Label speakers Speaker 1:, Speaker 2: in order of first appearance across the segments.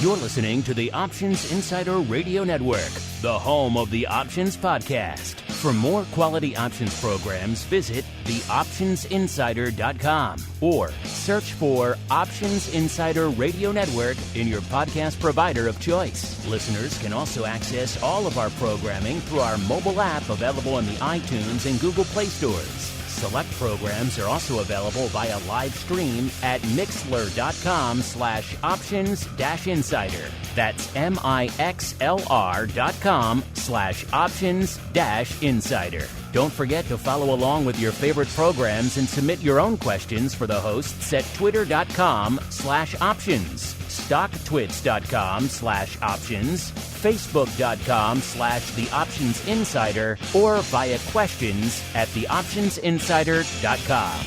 Speaker 1: You're listening to the Options Insider Radio Network, the home of the Options Podcast. For more quality options programs, visit theoptionsinsider.com or search for Options Insider Radio Network in your podcast provider of choice. Listeners can also access all of our programming through our mobile app available in the iTunes and Google Play stores. Select programs are also available via live stream at mixlr.com/options-insider. That's mixlr.com/options-insider. Don't forget to follow along with your favorite programs and submit your own questions for the hosts at twitter.com/options, stocktwits.com/options, facebook.com/theoptionsinsider, or via questions at theoptionsinsider.com.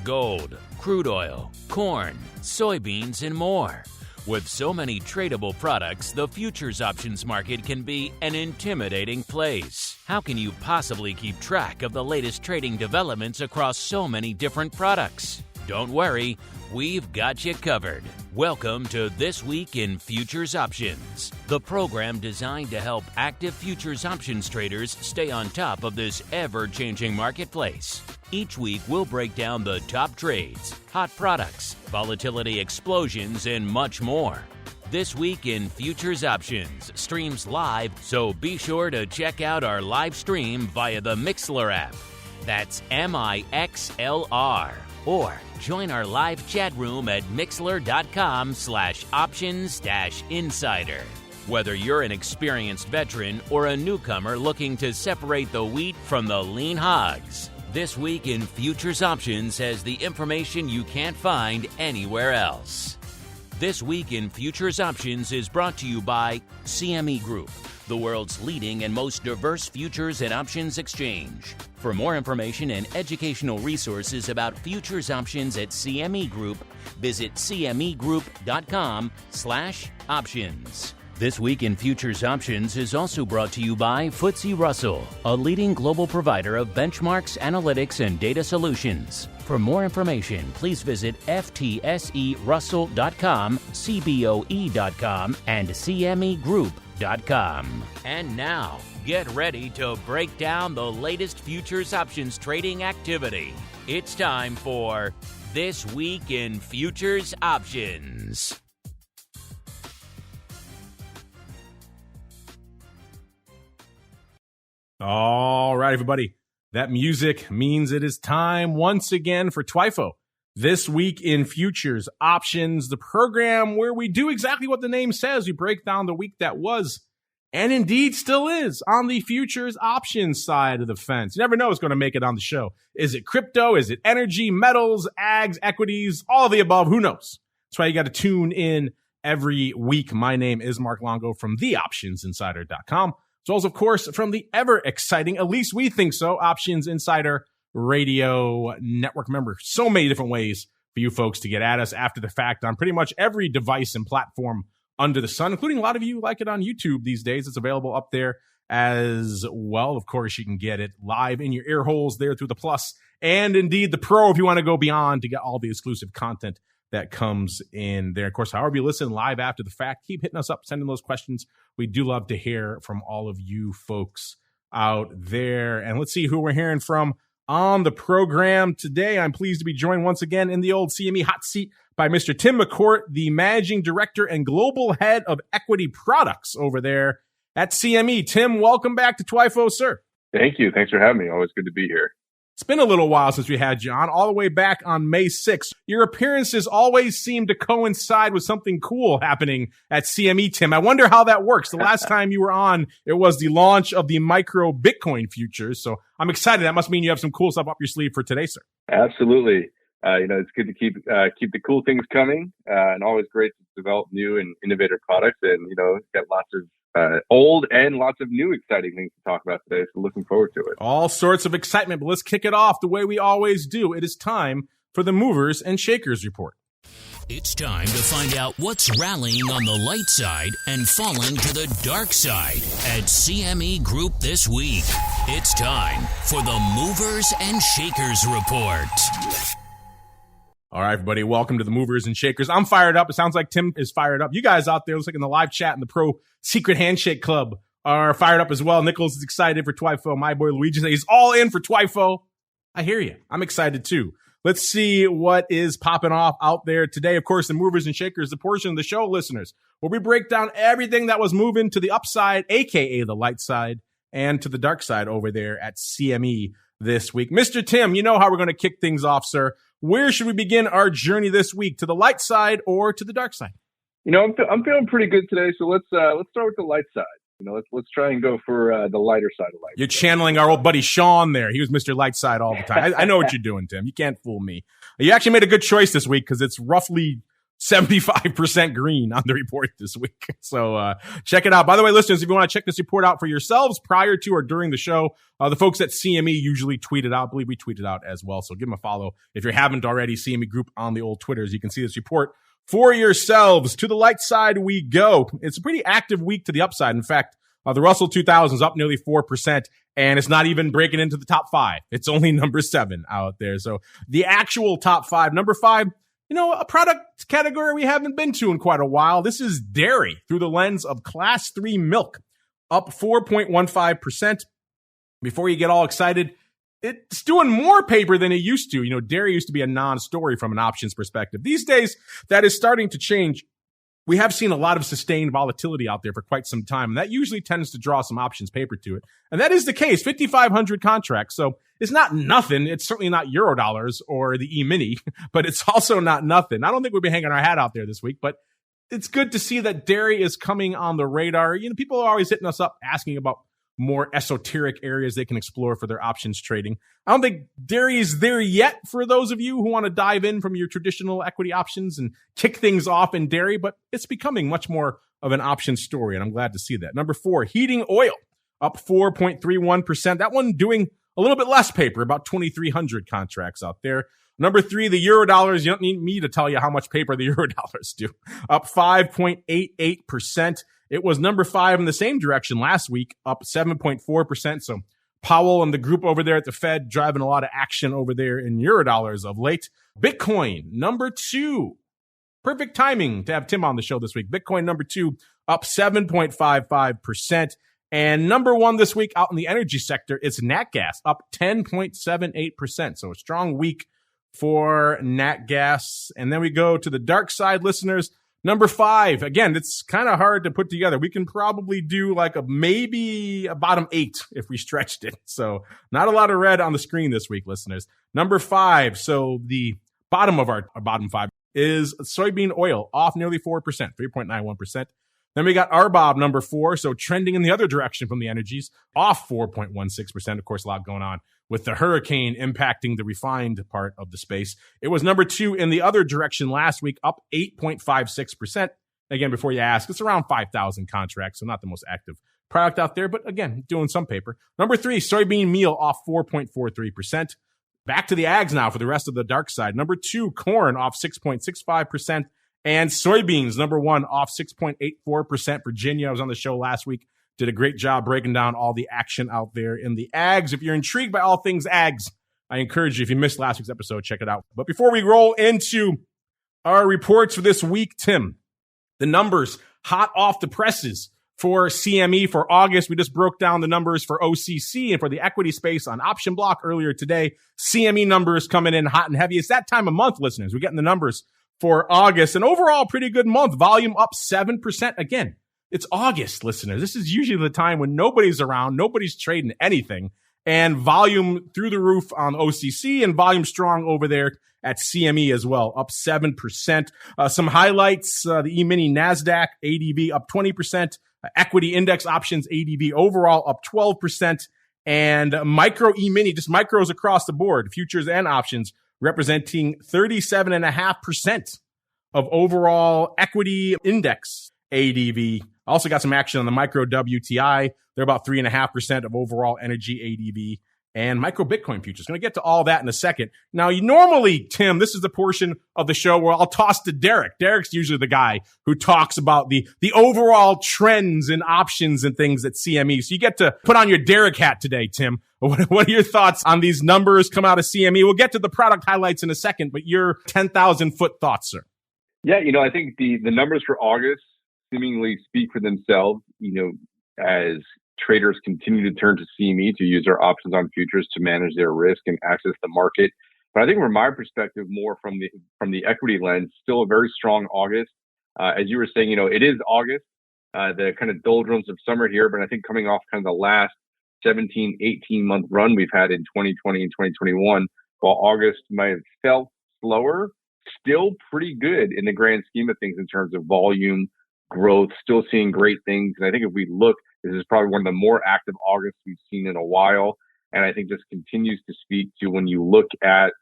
Speaker 1: Gold, crude oil, corn, soybeans, and more. With so many tradable products, the futures options market can be an intimidating place. How can you possibly keep track of the latest trading developments across so many different products? Don't worry, we've got you covered. Welcome to This Week in Futures Options, the program designed to help active futures options traders stay on top of this ever-changing marketplace. Each week, we'll break down the top trades, hot products, volatility explosions, and much more. This Week in Futures Options streams live, so be sure to check out our live stream via the Mixlr app. That's MIXLR. Or join our live chat room at mixlr.com/options-insider. Whether you're an experienced veteran or a newcomer looking to separate the wheat from the lean hogs, This Week in Futures Options has the information you can't find anywhere else. This Week in Futures Options is brought to you by CME Group, the world's leading and most diverse futures and options exchange. For more information and educational resources about futures options at CME Group, visit cmegroup.com/options. This Week in Futures Options is also brought to you by FTSE Russell, a leading global provider of benchmarks, analytics, and data solutions. For more information, please visit ftserussell.com, cboe.com, and cmegroup.com. And now, get ready to break down the latest futures options trading activity. It's time for This Week in Futures Options.
Speaker 2: All right, everybody. That music means it is time once again for TWIFO. This Week in Futures Options, the program where we do exactly what the name says. We break down the week that was, and indeed still is, on the futures options side of the fence. You never know what's going to make it on the show. Is it crypto? Is it energy, metals, ags, equities, all of the above? Who knows? That's why you got to tune in every week. My name is Mark Longo from theoptionsinsider.com. As well as, of course, from the ever-exciting, at least we think so, Options Insider Radio Network. Remember, so many different ways for you folks to get at us after the fact on pretty much every device and platform under the sun, including a lot of you like it on YouTube these days. It's available up there as well. Of course, you can get it live in your ear holes there through the Plus and indeed the Pro if you want to go beyond to get all the exclusive content that comes in there. Of course, however you listen live after the fact, keep hitting us up, sending those questions. We do love to hear from all of you folks out there. And let's see who we're hearing from on the program today. I'm pleased to be joined once again in the old CME hot seat by Mr. Tim McCourt, the Managing Director and Global Head of Equity Products over there at CME. Tim, welcome back to TWIFO, sir.
Speaker 3: Thank you. Thanks for having me. Always good to be here.
Speaker 2: It's been a little while since we had you on, all the way back on May 6th. Your appearances always seem to coincide with something cool happening at CME, Tim. I wonder how that works. The last time you were on, it was the launch of the micro Bitcoin futures. So I'm excited. That must mean you have some cool stuff up your sleeve for today, sir.
Speaker 3: Absolutely. It's good to keep the cool things coming, and always great to develop new and innovative products. And, got lots of old and lots of new exciting things to talk about today. So looking forward to it.
Speaker 2: All sorts of excitement, but let's kick it off the way we always do. It is time for the Movers and Shakers Report.
Speaker 1: It's time to find out what's rallying on the light side and falling to the dark side at CME Group this week. It's time for the Movers and Shakers Report.
Speaker 2: All right, everybody, welcome to the Movers and Shakers. I'm fired up. It sounds like Tim is fired up. You guys out there, looks like in the live chat in the Pro Secret Handshake Club are fired up as well. Nichols is excited for TWIFO. My boy Luigi, he's all in for TWIFO. I hear you. I'm excited too. Let's see what is popping off out there today. Of course, the Movers and Shakers, the portion of the show, listeners, where we break down everything that was moving to the upside, aka the light side, and to the dark side over there at CME this week. Mr. Tim, you know how we're going to kick things off, sir. Where should we begin our journey this week? To the light side or to the dark side?
Speaker 3: You know, I'm feeling pretty good today, so let's start with the light side. You know, let's try and go for the lighter side of life.
Speaker 2: You're channeling our old buddy Sean there. He was Mr. Lightside all the time. I know what you're doing, Tim. You can't fool me. You actually made a good choice this week because it's roughly 75% green on the report this week. So check it out. By the way, listeners, if you want to check this report out for yourselves prior to or during the show, the folks at CME usually tweet it out. I believe we tweet it out as well. So give them a follow. If you haven't already, CME Group on the old Twitters, you can see this report for yourselves. To the light side we go. It's a pretty active week to the upside. In fact, the Russell 2000 is up nearly 4%, and it's not even breaking into the top 5. It's only number 7 out there. So the actual top 5, number 5, you know, a product category we haven't been to in quite a while. This is dairy through the lens of Class 3 milk, up 4.15%. Before you get all excited, it's doing more paper than it used to. You know, dairy used to be a non-story from an options perspective. These days, that is starting to change. We have seen a lot of sustained volatility out there for quite some time, and that usually tends to draw some options paper to it. And that is the case, 5,500 contracts. So it's not nothing. It's certainly not Eurodollars or the E-mini, but it's also not nothing. I don't think we'll be hanging our hat out there this week, but it's good to see that dairy is coming on the radar. You know, people are always hitting us up asking about more esoteric areas they can explore for their options trading. I don't think dairy is there yet for those of you who want to dive in from your traditional equity options and kick things off in dairy, but it's becoming much more of an option story, and I'm glad to see that. Number 4, heating oil, up 4.31%. That one doing a little bit less paper, about 2,300 contracts out there. Number 3, the Eurodollars. You don't need me to tell you how much paper the Eurodollars do. Up 5.88%. It was number 5 in the same direction last week, up 7.4%. So Powell and the group over there at the Fed driving a lot of action over there in Eurodollars of late. Bitcoin, number 2. Perfect timing to have Tim on the show this week. Bitcoin, number 2, up 7.55%. And number 1 this week out in the energy sector is Nat Gas, up 10.78%. So a strong week for Nat Gas. And then we go to the dark side, listeners. Number 5, again, it's kind of hard to put together. We can probably do like maybe a bottom 8 if we stretched it. So not a lot of red on the screen this week, listeners. Number 5, so the bottom of our bottom 5 is soybean oil, off nearly 4%, 3.91%. Then we got RBOB, number 4, so trending in the other direction from the energies, off 4.16%. Of course, a lot going on with the hurricane impacting the refined part of the space. It was number 2 in the other direction last week, up 8.56%. Again, before you ask, it's around 5,000 contracts, so not the most active product out there, but again, doing some paper. Number 3, soybean meal, off 4.43%. Back to the ags now for the rest of the dark side. Number 2, corn, off 6.65%. And soybeans, number 1, off 6.84%. Virginia, I was on the show last week, did a great job breaking down all the action out there in the ags. If you're intrigued by all things ags, I encourage you, if you missed last week's episode, check it out. But before we roll into our reports for this week, Tim, the numbers hot off the presses for CME for August. We just broke down the numbers for OCC and for the equity space on Option Block earlier today. CME numbers coming in hot and heavy. It's that time of month, listeners. We're getting the numbers for August. An overall pretty good month. Volume up 7%. Again, it's August, listeners. This is usually the time when nobody's around, nobody's trading anything, and volume through the roof on OCC and volume strong over there at CME as well, up 7%. Some highlights, the E-mini Nasdaq ADV up 20%, equity index options ADV overall up 12%, and micro E-mini, just micros across the board, futures and options, representing 37.5% of overall equity index ADV. Also got some action on the micro WTI. They're about 3.5% of overall energy ADV. and micro Bitcoin futures. Going to get to all that in a second. Now, normally, Tim, this is the portion of the show where I'll toss to Derek. Derek's usually the guy who talks about the overall trends and options and things at CME. So you get to put on your Derek hat today, Tim. What are your thoughts on these numbers come out of CME? We'll get to the product highlights in a second, but your 10,000 foot thoughts, sir.
Speaker 3: Yeah, I think the numbers for August seemingly speak for themselves, as traders continue to turn to CME to use their options on futures to manage their risk and access the market. But I think from my perspective, more from the equity lens, still a very strong August. As you were saying, it is August, the kind of doldrums of summer here, but I think coming off kind of the last 17, 18-month run we've had in 2020 and 2021, while August might have felt slower, still pretty good in the grand scheme of things in terms of volume, growth, still seeing great things. And I think if we look, this is probably one of the more active Augusts we've seen in a while. And I think this continues to speak to when you look at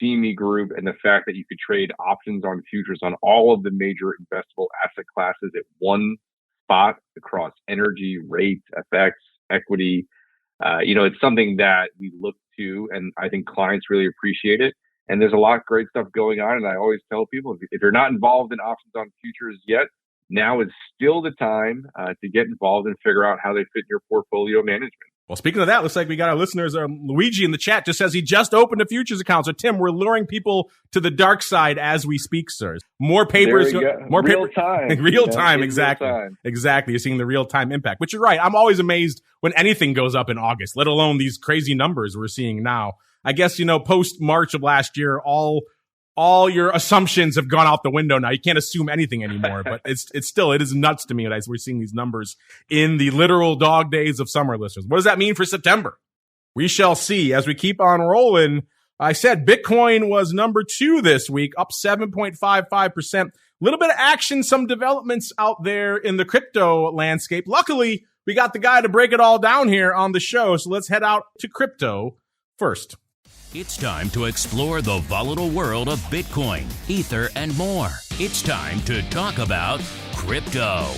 Speaker 3: CME Group and the fact that you could trade options on futures on all of the major investable asset classes at one spot across energy, rates, FX, equity. It's something that we look to, and I think clients really appreciate it. And there's a lot of great stuff going on. And I always tell people, if you're not involved in options on futures yet, now is still the time to get involved and figure out how they fit your portfolio management.
Speaker 2: Well, speaking of that, looks like we got our listeners. Luigi in the chat just says he just opened a futures account. So, Tim, we're luring people to the dark side as we speak, sir. More papers, more
Speaker 3: real time,
Speaker 2: real time, exactly,
Speaker 3: real time.
Speaker 2: Exactly. You're seeing the real time impact. But you're right. I'm always amazed when anything goes up in August, let alone these crazy numbers we're seeing now. I guess post March of last year, all your assumptions have gone out the window now. You can't assume anything anymore, but it is nuts to me as we're seeing these numbers in the literal dog days of summer, listeners. What does that mean for September? We shall see as we keep on rolling. I said Bitcoin was number 2 this week, up 7.55%. A little bit of action, some developments out there in the crypto landscape. Luckily, we got the guy to break it all down here on the show. So let's head out to crypto first.
Speaker 1: It's time to explore the volatile world of Bitcoin, Ether, and more. It's time to talk about crypto.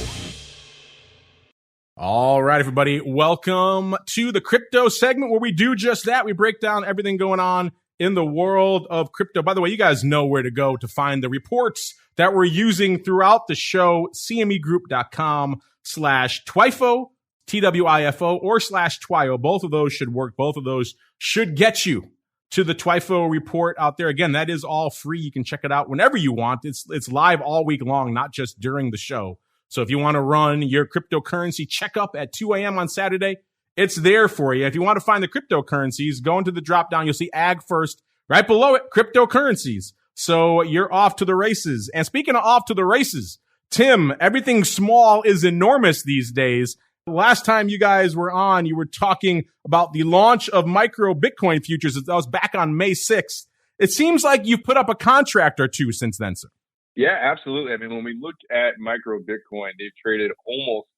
Speaker 2: All right, everybody. Welcome to the crypto segment where we do just that. We break down everything going on in the world of crypto. By the way, you guys know where to go to find the reports that we're using throughout the show, cmegroup.com/TWIFO, TWIFO, or /TWIO. Both of those should work. Both of those should get you to the TWIFO report out there. Again, that is all free. You can check it out whenever you want. It's live all week long, not just during the show. So if you want to run your cryptocurrency checkup at 2 a.m. on Saturday, it's there for you. If you want to find the cryptocurrencies, go into the drop down. You'll see ag first. Right below it, cryptocurrencies. So you're off to the races. And speaking of off to the races, Tim, everything small is enormous these days. Last time you guys were on, you were talking about the launch of micro Bitcoin futures. That was back on May 6th. It seems like you've put up a contract or two since then, sir.
Speaker 3: Yeah, absolutely. I mean, when we look at micro Bitcoin, they've traded almost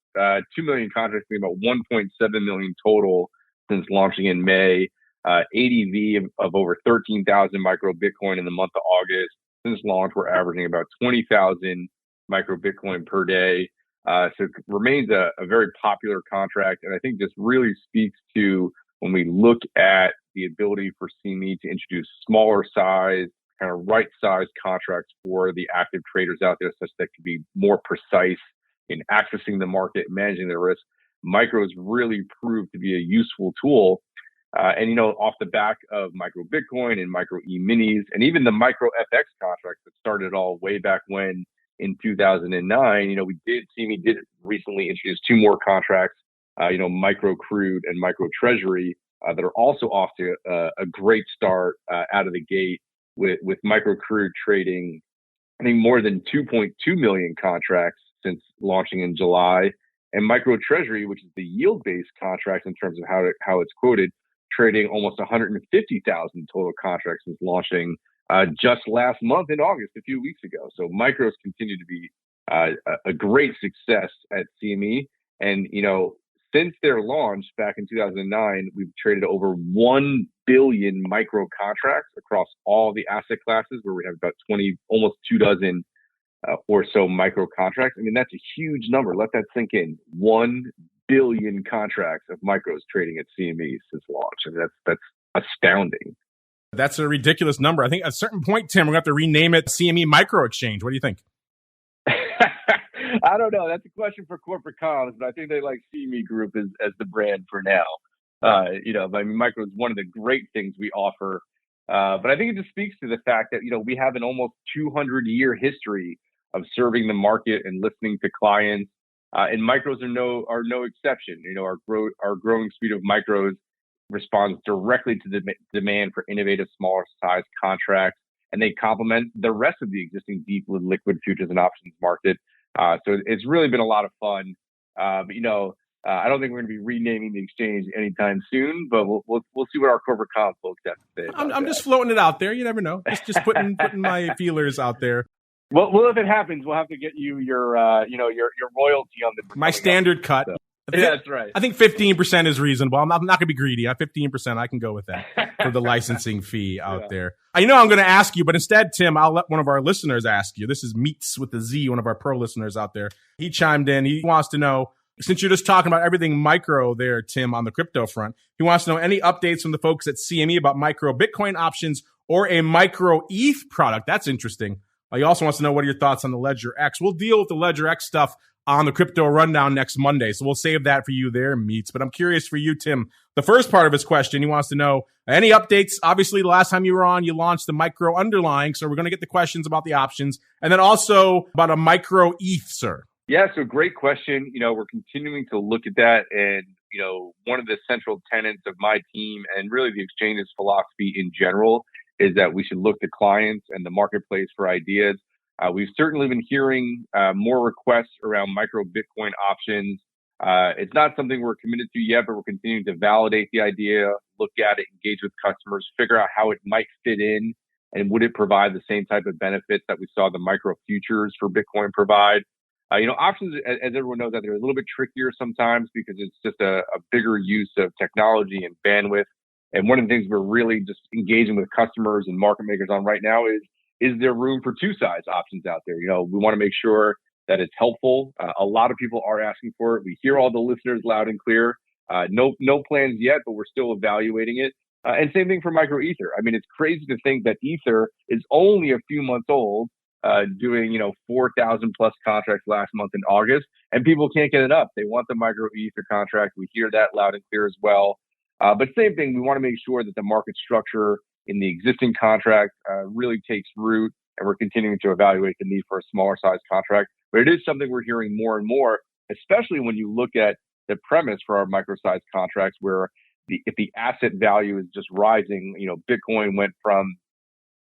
Speaker 3: 2 million contracts, about 1.7 million total since launching in May. ADV of over 13,000 micro Bitcoin in the month of August. Since launch, we're averaging about 20,000 micro Bitcoin per day. So it remains a very popular contract. And I think this really speaks to when we look at the ability for CME to introduce smaller size, kind of right size contracts for the active traders out there, such that can be more precise in accessing the market, managing their risk. Micros really proved to be a useful tool. And off the back of micro Bitcoin and micro E-minis, and even the micro FX contracts that started all way back when, in 2009, CME did recently introduce 2 more contracts, micro crude and micro treasury, that are also off to a great start out of the gate with micro crude trading, I think, more than 2.2 million contracts since launching in July, and micro treasury, which is the yield-based contract in terms of how it's quoted, trading almost 150,000 total contracts since launching just last month in August, a few weeks ago. So micros continue to be a great success at CME. And, since their launch back in 2009, we've traded over 1 billion micro contracts across all the asset classes, where we have about almost 24 or so micro contracts. I mean, that's a huge number. Let that sink in. 1 billion contracts of micros trading at CME since launch. I mean, that's astounding.
Speaker 2: That's a ridiculous number. I think at a certain point, Tim, we're going to have to rename it CME Micro Exchange. What do you think?
Speaker 3: I don't know. That's a question for corporate comms, but I think they like CME Group as the brand for now. Micro is one of the great things we offer. But I think it just speaks to the fact that, we have an almost 200-year history of serving the market and listening to clients. And micros are no exception. Our growing suite of micros responds directly to the demand for innovative, smaller size contracts, and they complement the rest of the existing deep liquid futures and options market. So it's really been a lot of fun. I don't think we're going to be renaming the exchange anytime soon, but we'll see what our corporate comms folks have to say.
Speaker 2: I'm just floating it out there. You never know. Just putting my feelers out there.
Speaker 3: Well, if it happens, we'll have to get you your royalty on
Speaker 2: my standard cut.
Speaker 3: So. Yeah, that's right.
Speaker 2: I think 15% is reasonable. I'm not going to be greedy. At 15%, I can go with that for the licensing fee out there. I know I'm going to ask you, but instead, Tim, I'll let one of our listeners ask you. This is Meets with the Z, one of our pro listeners out there. He chimed in. He wants to know, since you're just talking about everything micro there, Tim, on the crypto front, he wants to know any updates from the folks at CME about micro Bitcoin options or a micro ETH product. That's interesting. He also wants to know what are your thoughts on the Ledger X. We'll deal with the Ledger X stuff on the crypto rundown next Monday. So we'll save that for you there, Meets. But I'm curious for you, Tim. The first part of his question, he wants to know any updates. Obviously, the last time you were on, you launched the micro underlying. So we're going to get the questions about the options and then also about a micro ETH, sir.
Speaker 3: Yeah, so great question. We're continuing to look at that. And, one of the central tenets of my team and really the exchange's philosophy in general is that we should look to clients and the marketplace for ideas. We've certainly been hearing more requests around micro Bitcoin options. It's not something we're committed to yet, but we're continuing to validate the idea, look at it, engage with customers, figure out how it might fit in, and would it provide the same type of benefits that we saw the micro futures for Bitcoin provide. Options, as everyone knows, they're a little bit trickier sometimes because it's just a bigger use of technology and bandwidth. And one of the things we're really just engaging with customers and market makers on right now is there room for two sides options out there? We want to make sure that it's helpful. A lot of people are asking for it. We hear all the listeners loud and clear. No plans yet, but we're still evaluating it. And same thing for micro Ether. I mean, it's crazy to think that Ether is only a few months old, doing 4,000 plus contracts last month in August, and people can't get it up. They want the micro Ether contract. We hear that loud and clear as well. But same thing, we want to make sure that the market structure in the existing contract really takes root, and we're continuing to evaluate the need for a smaller size contract. But it is something we're hearing more and more, especially when you look at the premise for our micro size contracts, where if the asset value is just rising, Bitcoin went from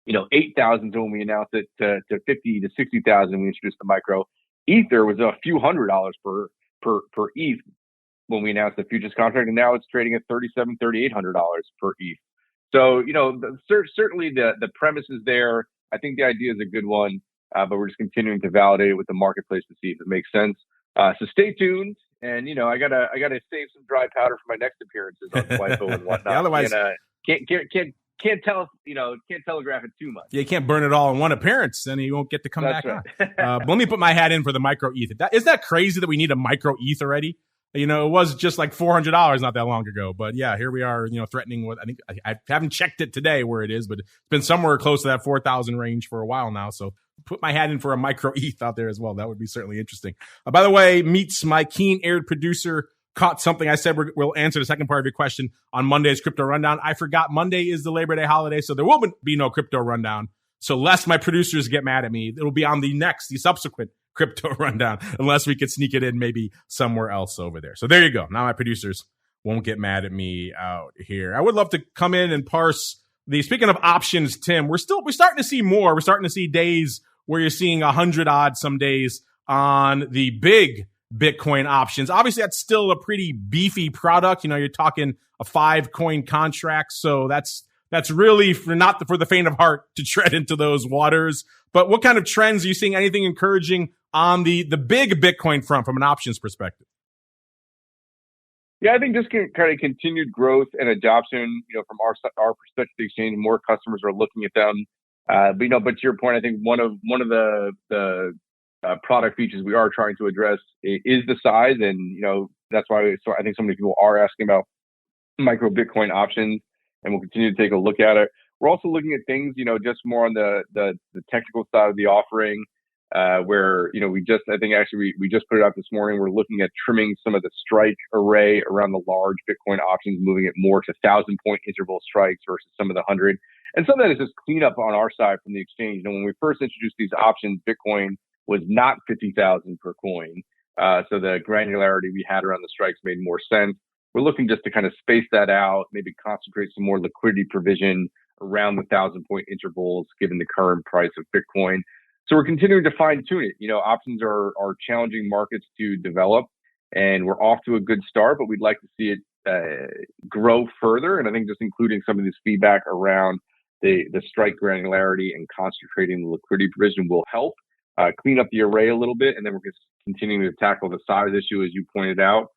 Speaker 3: 8,000 when we announced it to 50 to 60,000 when we introduced the micro. Ether was a few $100s per ETH when we announced the futures contract, and now it's trading at $3,700, $3,800 per ETH. So, certainly the premise is there. I think the idea is a good one, but we're just continuing to validate it with the marketplace to see if it makes sense. So stay tuned, and I gotta save some dry powder for my next appearances on TWIFO and whatnot.
Speaker 2: Yeah, otherwise,
Speaker 3: can't telegraph it too much.
Speaker 2: Yeah, you can't burn it all in one appearance, then you won't get to come back on. But let me put my hat in for the micro ETH. Isn't that crazy that we need a micro ETH already? It was just like $400 not that long ago. But yeah, here we are, threatening with, I think I haven't checked it today where it is, but it's been somewhere close to that 4,000 range for a while now. So put my hat in for a micro ETH out there as well. That would be certainly interesting. By the way, Meets, my keen-eared producer, caught something. I said we'll answer the second part of your question on Monday's Crypto Rundown. I forgot Monday is the Labor Day holiday, so there will be no Crypto Rundown. So lest my producers get mad at me, it'll be on the subsequent Crypto Rundown, unless we could sneak it in maybe somewhere else over there. So there you go. Now my producers won't get mad at me out here. I would love to come in and parse speaking of options, Tim, we're starting to see more. We're starting to see days where you're seeing 100 odd some days on the big Bitcoin options. Obviously, that's still a pretty beefy product. You're talking a 5-coin contract. So that's really not for the faint of heart to tread into those waters. But what kind of trends are you seeing? Anything encouraging on the big Bitcoin front from an options perspective?
Speaker 3: Yeah, I think just kind of continued growth and adoption, from our perspective, the exchange, more customers are looking at them. But to your point, I think one of the product features we are trying to address is the size. And, that's why I think so many people are asking about micro Bitcoin options, and we'll continue to take a look at it. We're also looking at things, just more on the technical side of the offering, where, we just put it out this morning. We're looking at trimming some of the strike array around the large Bitcoin options, moving it more to 1,000-point interval strikes versus some of the 100. And some of that is just cleanup on our side from the exchange. When we first introduced these options, Bitcoin was not 50,000 per coin. So the granularity we had around the strikes made more sense. We're looking just to kind of space that out, maybe concentrate some more liquidity provision around the 1,000-point intervals, given the current price of Bitcoin. So we're continuing to fine tune it. Options are challenging markets to develop, and we're off to a good start, but we'd like to see it grow further. And I think just including some of this feedback around the strike granularity and concentrating the liquidity provision will help clean up the array a little bit. And then we're just continuing to tackle the size issue, as you pointed out,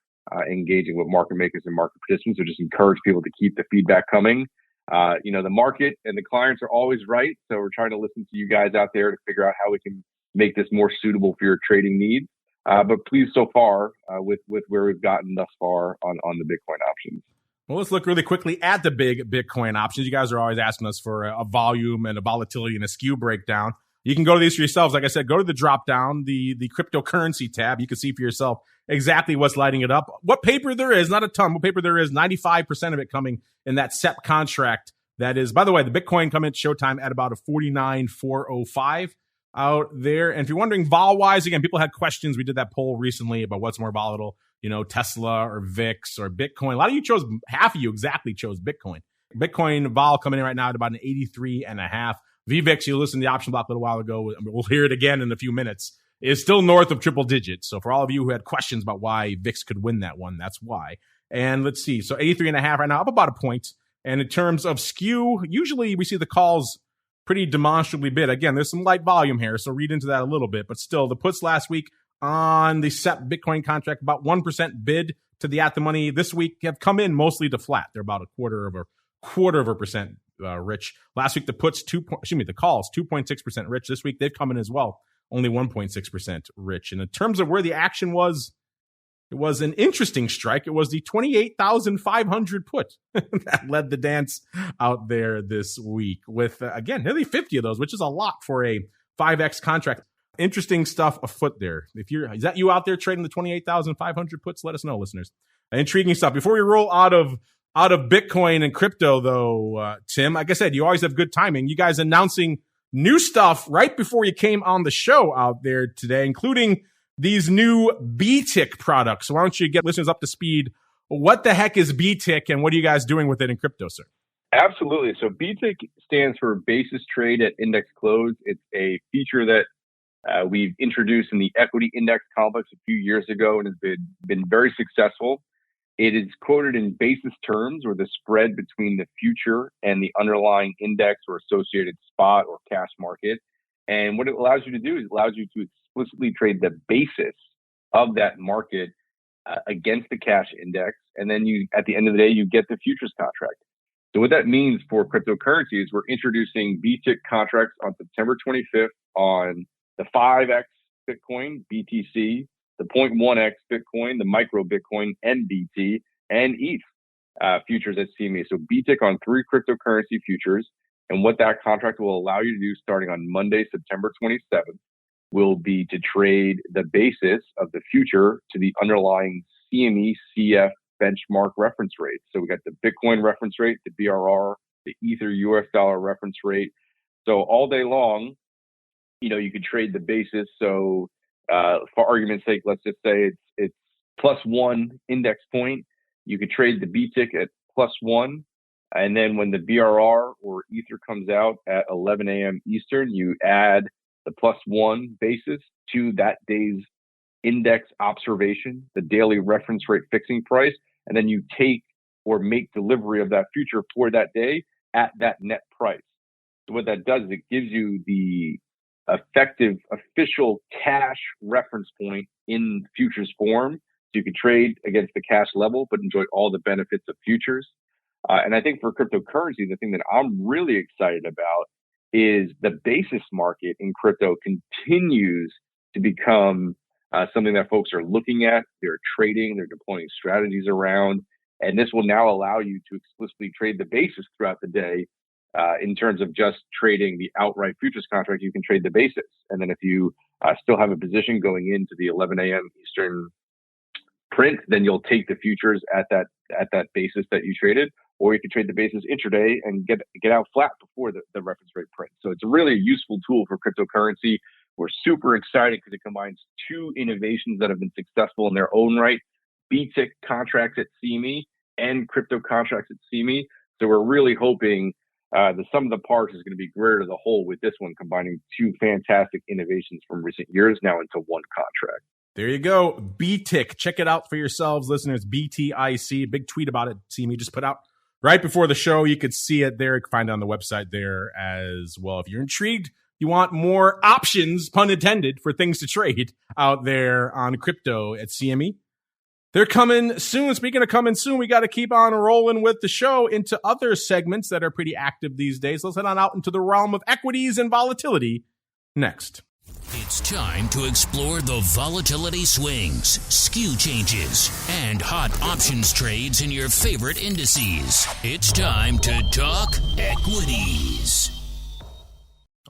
Speaker 3: engaging with market makers and market participants. So just encourage people to keep the feedback coming. The market and the clients are always right. So we're trying to listen to you guys out there to figure out how we can make this more suitable for your trading needs. But pleased so far with where we've gotten thus far on the Bitcoin options.
Speaker 2: Well, let's look really quickly at the big Bitcoin options. You guys are always asking us for a volume and a volatility and a skew breakdown. You can go to these for yourselves. Like I said, go to the drop down, the cryptocurrency tab. You can see for yourself exactly what's lighting it up. What paper there is, not a ton, what paper there is, 95% of it coming in that SEP contract. That is, by the way, the Bitcoin coming at showtime at about a 49,405 out there. And if you're wondering vol-wise, again, people had questions. We did that poll recently about what's more volatile, Tesla or VIX or Bitcoin. A lot of you half of you exactly chose Bitcoin. Bitcoin vol coming in right now at about an 83.5. VVIX, you listened to the option block a little while ago. We'll hear it again in a few minutes. Is still north of triple digits. So for all of you who had questions about why VIX could win that one, that's why. And let's see. So 83.5 right now, up about a point. And in terms of skew, usually we see the calls pretty demonstrably bid. Again, there's some light volume here, so read into that a little bit. But still, the puts last week on the SEP Bitcoin contract, about 1% bid to the at the money this week have come in mostly to flat. They're about a quarter of a percent rich. Last week, the calls 2.6% rich. This week, they've come in as well, only 1.6% rich. And in terms of where the action was, it was an interesting strike. It was the 28,500 put that led the dance out there this week with, again, nearly 50 of those, which is a lot for a 5X contract. Interesting stuff afoot there. Is that you out there trading the 28,500 puts? Let us know, listeners. Intriguing stuff. Before we roll out of Bitcoin and crypto, though, Tim, like I said, you always have good timing. You guys announcing new stuff right before you came on the show out there today, including these new BTIC products. So why don't you get listeners up to speed? What the heck is BTIC and what are you guys doing with it in crypto, sir?
Speaker 3: Absolutely. So BTIC stands for Basis Trade at Index Close. It's a feature that we've introduced in the equity index complex a few years ago and has been very successful. It is quoted in basis terms, or the spread between the future and the underlying index or associated spot or cash market. And what it allows you to do is it allows you to explicitly trade the basis of that market against the cash index. And then at the end of the day, you get the futures contract. So what that means for cryptocurrencies, we're introducing BTIC contracts on September 25th on the 5X Bitcoin, BTC, the 0.1X Bitcoin, the micro Bitcoin, MBT, and ETH futures at CME. So BTIC on 3 cryptocurrency futures. And what that contract will allow you to do starting on Monday, September 27th, will be to trade the basis of the future to the underlying CME CF benchmark reference rate. So we got the Bitcoin reference rate, the BRR, the Ether US dollar reference rate. So all day long, you could trade the basis. So for argument's sake, let's just say it's +1 index point. You could trade the BTIC at +1. And then when the BRR or Ether comes out at 11 a.m. Eastern, you add the +1 basis to that day's index observation, the daily reference rate fixing price, and then you take or make delivery of that future for that day at that net price. So what that does is it gives you the effective official cash reference point in futures form. So you can trade against the cash level, but enjoy all the benefits of futures. And I think for cryptocurrency, the thing that I'm really excited about is the basis market in crypto continues to become something that folks are looking at, they're trading, they're deploying strategies around, and this will now allow you to explicitly trade the basis throughout the day. In terms of just trading the outright futures contract, you can trade the basis. And then if you still have a position going into the 11 a.m. Eastern print, then you'll take the futures at that basis that you traded, or you can trade the basis intraday and get out flat before the reference rate print. So it's a really useful tool for cryptocurrency. We're super excited because it combines two innovations that have been successful in their own right: BTIC contracts at CME and crypto contracts at CME. So we're really hoping the sum of the parts is going to be greater to the whole with this one, combining two fantastic innovations from recent years now into one contract.
Speaker 2: There you go. BTIC. Check it out for yourselves, listeners. BTIC. Big tweet about it. CME just put out right before the show. You could see it there. You can find it on the website there as well. If you're intrigued, you want more options, pun intended, for things to trade out there on crypto at CME, they're coming soon. Speaking of coming soon, we got to keep on rolling with the show into other segments that are pretty active these days. Let's head on out into the realm of equities and volatility next.
Speaker 1: It's time to explore the volatility swings, skew changes, and hot options trades in your favorite indices. It's time to talk equities.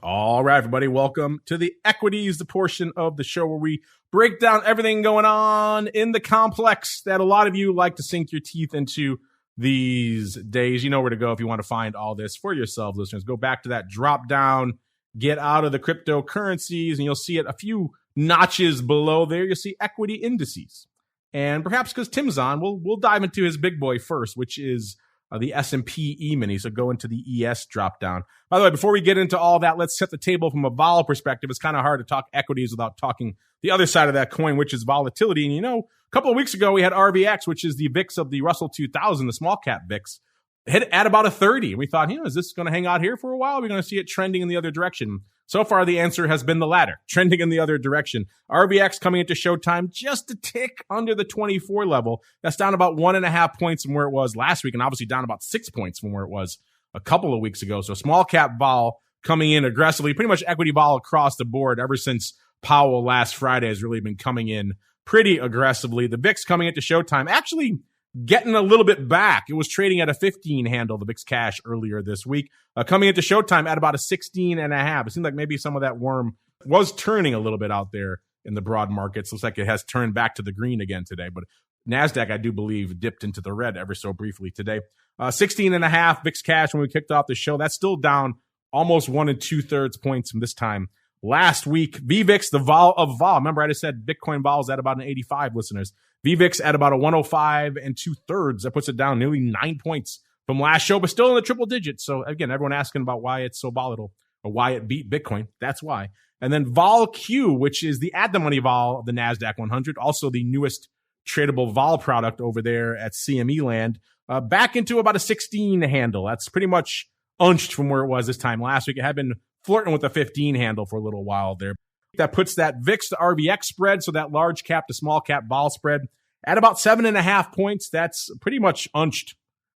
Speaker 2: All right, everybody, welcome to the equities, the portion of the show where we break down everything going on in the complex that a lot of you like to sink your teeth into these days. You know where to go if you want to find all this for yourselves, listeners. Go back to that drop down, get out of the cryptocurrencies, and you'll see it a few notches below there. You'll see equity indices. And perhaps because Tim's on, we'll dive into his big boy first, which is the S&P E-mini. So go into the ES drop down. By the way, before we get into all that, let's set the table from a vol perspective. It's kind of hard to talk equities without talking the other side of that coin, which is volatility. And a couple of weeks ago, we had RVX, which is the VIX of the Russell 2000, the small cap VIX, hit at about a 30. We thought, is this going to hang out here for a while? We're going to see it trending in the other direction. So far, the answer has been the latter, trending in the other direction. RVX coming into showtime just a tick under the 24 level. That's down about 1.5 points from where it was last week, and obviously down about 6 points from where it was a couple of weeks ago. So small cap vol coming in aggressively, pretty much equity vol across the board ever since Powell last Friday has really been coming in pretty aggressively. The VIX coming into showtime actually getting a little bit back. It was trading at a 15 handle, the VIX cash, earlier this week. Coming into showtime at about a 16.5. It seemed like maybe some of that worm was turning a little bit out there in the broad markets. Looks like it has turned back to the green again today. But Nasdaq, I do believe, dipped into the red ever so briefly today. 16.5 VIX cash when we kicked off the show. That's still down almost 1 2/3 points from this time last week. VVIX, the vol of vol. Remember, I just said Bitcoin vol is at about an 85, listeners. VVIX at about a 105 2/3. That puts it down nearly 9 points from last show, but still in the triple digits. So again, everyone asking about why it's so volatile or why it beat Bitcoin. That's why. And then VOLQ, which is the at-the-money vol of the Nasdaq-100, also the newest tradable vol product over there at CME land, back into about a 16 handle. That's pretty much unched from where it was this time last week. It had been flirting with a 15 handle for a little while there. That puts that VIX to RVX spread, so that large cap to small cap vol spread, at about 7.5 points. That's pretty much unched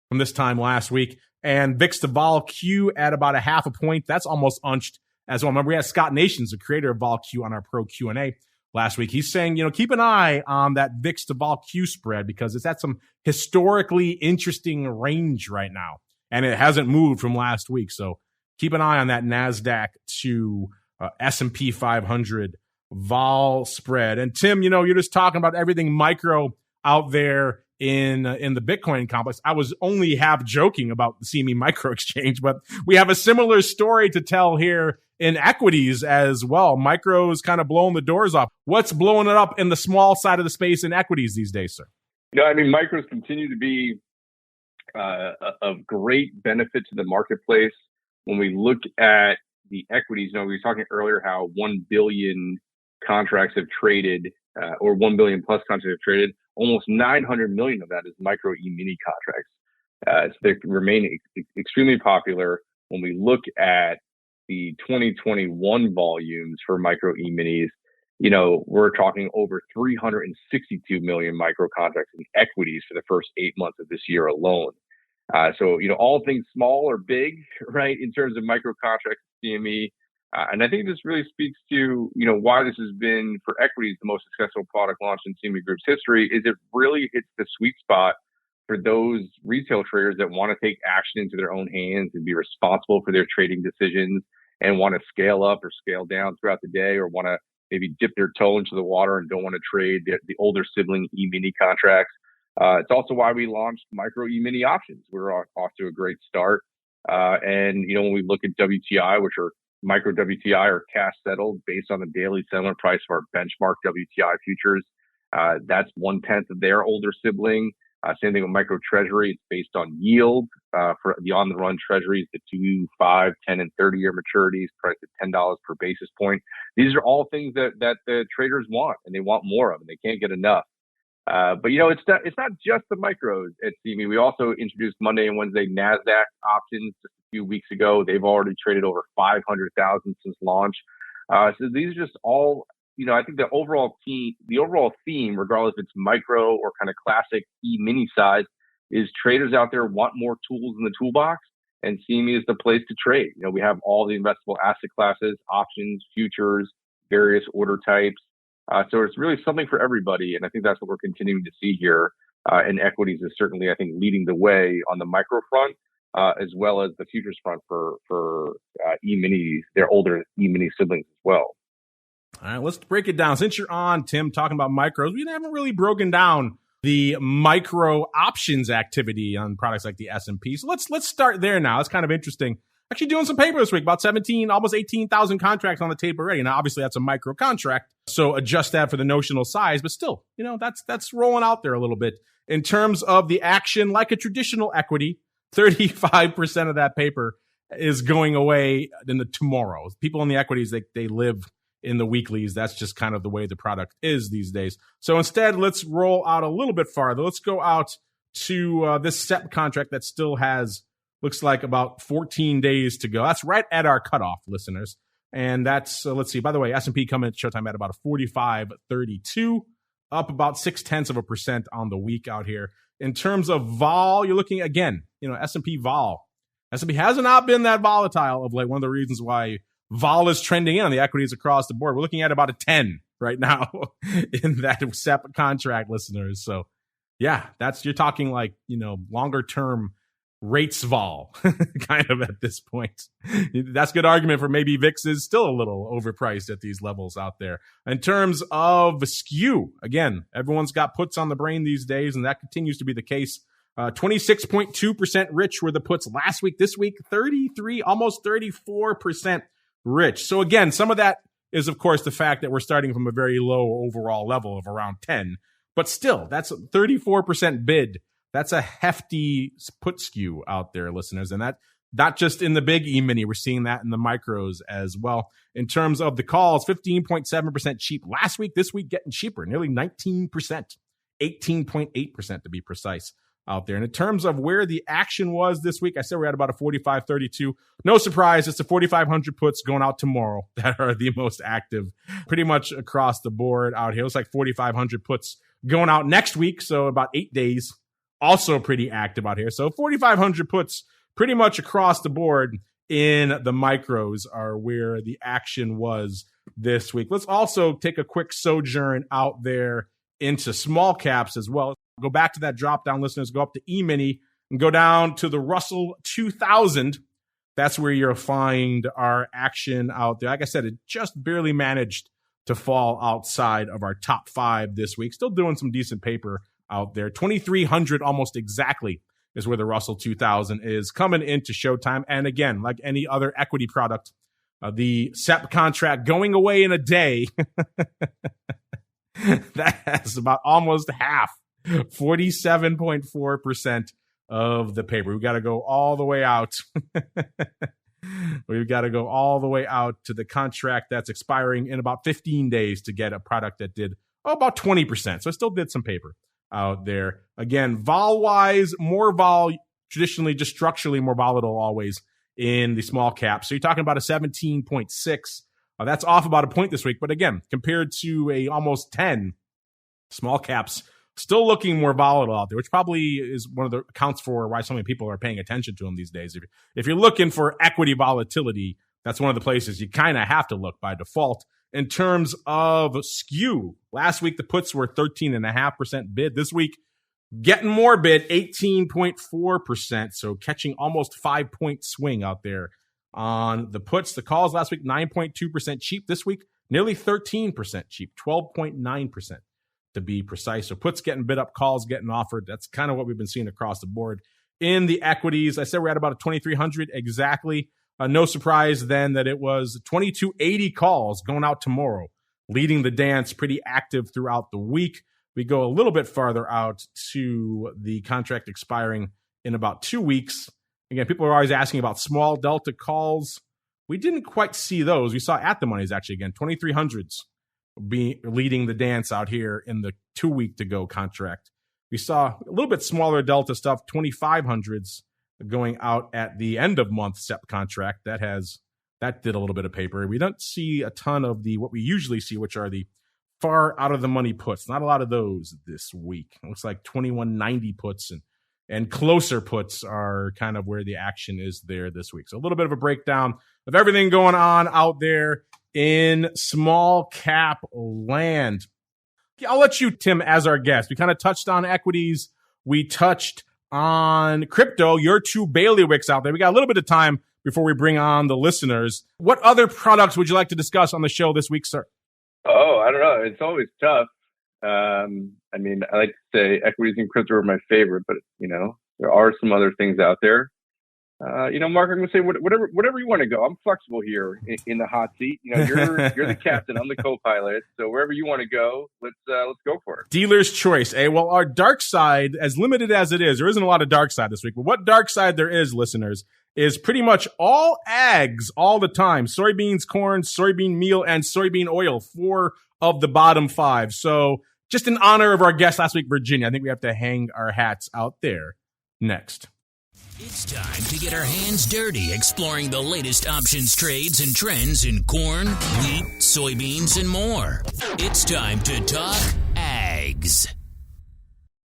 Speaker 2: from this time last week. And VIX to VOLQ at about 0.5 point. That's almost unched as well. Remember, we had Scott Nations, the creator of VOLQ, on our Pro Q&A last week. He's saying, keep an eye on that VIX to VOLQ spread because it's at some historically interesting range right now. And it hasn't moved from last week. So keep an eye on that NASDAQ to S&P 500 vol spread. And Tim, you're just talking about everything micro out there in the Bitcoin complex. I was only half joking about the CME micro exchange, but we have a similar story to tell here in equities as well. Micro's kind of blowing the doors off. What's blowing it up in the small side of the space in equities these days, sir?
Speaker 3: Micros continue to be of great benefit to the marketplace. When we look at the equities, we were talking earlier how 1 billion contracts have traded, or 1 billion plus contracts have traded. Almost 900 million of that is micro E-mini contracts. So they remain extremely popular. When we look at the 2021 volumes for micro E-minis, we're talking over 362 million micro contracts in equities for the first 8 months of this year alone. So all things small or big, right, in terms of micro contracts at CME, And I think this really speaks to, why this has been for equities the most successful product launch in CME Group's history. Is it really hits the sweet spot for those retail traders that want to take action into their own hands and be responsible for their trading decisions and want to scale up or scale down throughout the day, or want to maybe dip their toe into the water and don't want to trade the older sibling E-mini contracts. It's also why we launched micro E-mini options. We're off to a great start. And when we look at WTI, which are micro WTI or cash settled based on the daily settlement price of our benchmark WTI futures, that's 1/10 of their older sibling. Same thing with micro treasury. It's based on yield for the on the run treasuries, the 2, 5, 10, and 30-year maturities priced at $10 per basis point. These are all things that the traders want, and they want more of, and they can't get enough. But it's not just the micros at CME. We also introduced Monday and Wednesday Nasdaq options just a few weeks ago. They've already traded over 500,000 since launch. So these are just all, I think the overall theme, regardless if it's micro or kind of classic E-mini size, is traders out there want more tools in the toolbox, and CME is the place to trade. We have all the investable asset classes, options, futures, various order types. So it's really something for everybody, and I think that's what we're continuing to see here. And equities is certainly, I think, leading the way on the micro front, as well as the futures front for E-minis, their older E-mini siblings as well.
Speaker 2: All right, let's break it down. Since you're on, Tim, talking about micros, we haven't really broken down the micro options activity on products like the S&P. So let's start there now. It's kind of interesting. Actually doing some paper this week, about 17, almost 18,000 contracts on the tape already. Now, obviously, that's a micro contract, so adjust that for the notional size. But still, that's rolling out there a little bit. In terms of the action, like a traditional equity, 35% of that paper is going away in the tomorrow. People in the equities, they live in the weeklies. That's just kind of the way the product is these days. So instead, let's roll out a little bit farther. Let's go out to this SEP contract that still has, looks like, about 14 days to go. That's right at our cutoff, listeners. And that's, let's see, by the way, S&P coming at showtime at about a 45.32, up about 0.6% on the week out here. In terms of vol, you're looking again, S&P vol. S&P has not been that volatile of late. One of the reasons why vol is trending in on the equities across the board. We're looking at about a 10 right now in that SEP contract, listeners. So yeah, you're talking like, longer term rates vol kind of at this point. That's a good argument for maybe VIX is still a little overpriced at these levels out there. In terms of skew, again, everyone's got puts on the brain these days, and that continues to be the case. 26.2% rich were the puts last week. This week, 33, almost 34% rich. So again, some of that is, of course, the fact that we're starting from a very low overall level of around 10, but still, that's a 34% bid. That's a hefty put skew out there, listeners. And that not just in the big E-mini, we're seeing that in the micros as well. In terms of the calls, 15.7% cheap last week. This week, getting cheaper, nearly 19%, 18.8% to be precise out there. And in terms of where the action was this week, I said we're at about a 45.32. No surprise, it's the 4,500 puts going out tomorrow that are the most active pretty much across the board out here. It's like 4,500 puts going out next week, so about 8 days. Also pretty active out here. So 4,500 puts pretty much across the board in the micros are where the action was this week. Let's also take a quick sojourn out there into small caps as well. Go back to that drop down, listeners. Go up to E-mini and go down to the Russell 2000. That's where you'll find our action out there. Like I said, it just barely managed to fall outside of our top 5 this week. Still doing some decent paper out there. 2,300 almost exactly is where the Russell 2000 is coming into showtime. And again, like any other equity product, the SEP contract going away in a day, that has about almost half, 47.4% of the paper. We've got to go all the way out. We've got to go all the way out to the contract that's expiring in about 15 days to get a product that did about 20%. So I still did some paper out there. Again, vol-wise, more vol, traditionally just structurally more volatile always in the small cap. So you're talking about a 17.6. That's off about a point this week. But again, compared to a almost 10, small caps still looking more volatile out there, which probably is one of the accounts for why so many people are paying attention to them these days. If you're looking for equity volatility, that's one of the places you kind of have to look by default. In terms of skew, last week the puts were 13.5% bid. This week, getting more bid, 18.4%. So catching almost 5-point swing out there on the puts. The calls last week, 9.2% cheap. This week, nearly 13% cheap, 12.9% to be precise. So puts getting bid up, calls getting offered. That's kind of what we've been seeing across the board. In the equities, I said we're at about a 2,300 exactly. No surprise then that it was 2280 calls going out tomorrow, leading the dance, pretty active throughout the week. We go a little bit farther out to the contract expiring in about 2 weeks. Again, people are always asking about small delta calls. We didn't quite see those. We saw at the monies actually again, 2300s be leading the dance out here in the 2 week to go contract. We saw a little bit smaller delta stuff, 2500s going out at the end of month SEP contract. That did a little bit of paper. We don't see a ton of what we usually see, which are the far out of the money puts. Not a lot of those this week. It looks like 2190 puts and closer puts are kind of where the action is there this week. So a little bit of a breakdown of everything going on out there in small cap land. I'll let you, Tim, as our guest. We kind of touched on equities. We touched on crypto, your two bailiwicks out there. We got a little bit of time before we bring on the listeners. What other products would you like to discuss on the show this week, sir?
Speaker 3: Oh, I don't know. It's always tough. I mean, I like to say equities and crypto are my favorite, but there are some other things out there. Mark, I'm going to say whatever you want to go. I'm flexible here in the hot seat. You're the captain. I'm the co-pilot. So wherever you want to go, let's go for it. Dealer's
Speaker 2: choice. Well, our dark side, as limited as it is, there isn't a lot of dark side this week. But what dark side there is, listeners, is pretty much all ags all the time. Soybeans, corn, soybean meal, and soybean oil. 4 of the bottom 5. So just in honor of our guest last week, Virginia, I think we have to hang our hats out there next.
Speaker 1: It's time to get our hands dirty exploring the latest options, trades, and trends in corn, wheat, soybeans, and more. It's time to talk ags.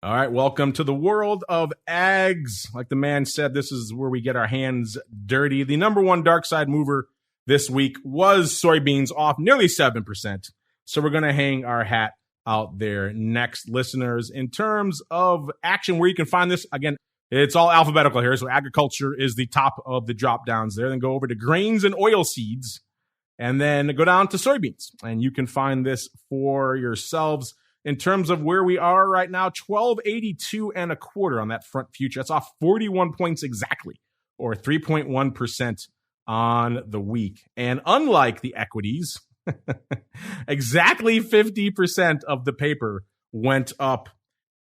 Speaker 2: All right, welcome to the world of ags. Like the man said, this is where we get our hands dirty. The number one dark side mover this week was soybeans, off nearly 7%. So we're going to hang our hat out there next, listeners. In terms of action, where you can find this, again, it's all alphabetical here, so agriculture is the top of the drop downs there. Then go over to grains and oil seeds, and then go down to soybeans. And you can find this for yourselves. In terms of where we are right now, 1282.25 on that front future. That's off 41 points exactly, or 3.1% on the week. And unlike the equities, exactly 50% of the paper went up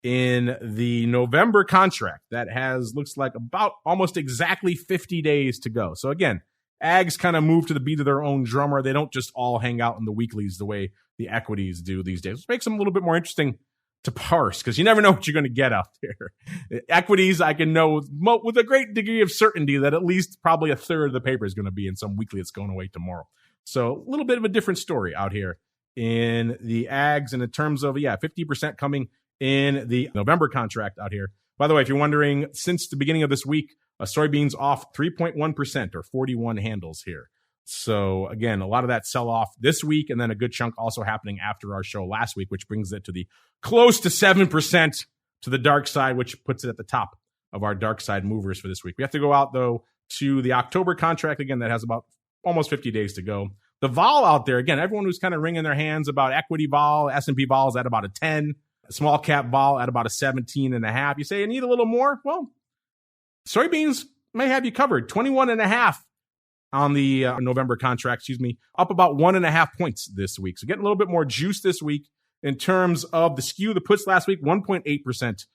Speaker 2: in the November contract that looks like about almost exactly 50 days to go. So again, ags kind of move to the beat of their own drummer. They don't just all hang out in the weeklies the way the equities do these days, which makes them a little bit more interesting to parse because you never know what you're going to get out there. Equities, I can know with a great degree of certainty that at least probably a third of the paper is going to be in some weekly that's going away tomorrow. So a little bit of a different story out here in the ags. And in terms of, 50% coming in the November contract out here. By the way, if you're wondering, since the beginning of this week, soybeans off 3.1% or 41 handles here. So again, a lot of that sell off this week, and then a good chunk also happening after our show last week, which brings it to the close to 7% to the dark side, which puts it at the top of our dark side movers for this week. We have to go out though to the October contract again. That has about almost 50 days to go. The vol out there, again, everyone who's kind of wringing their hands about equity vol, S&P vol is at about a 10. Small cap vol at about a 17.5. You say you need a little more? Well, soybeans may have you covered. 21.5 on the November contract, up about 1.5 points this week. So getting a little bit more juice this week in terms of the skew. The puts last week, 1.8%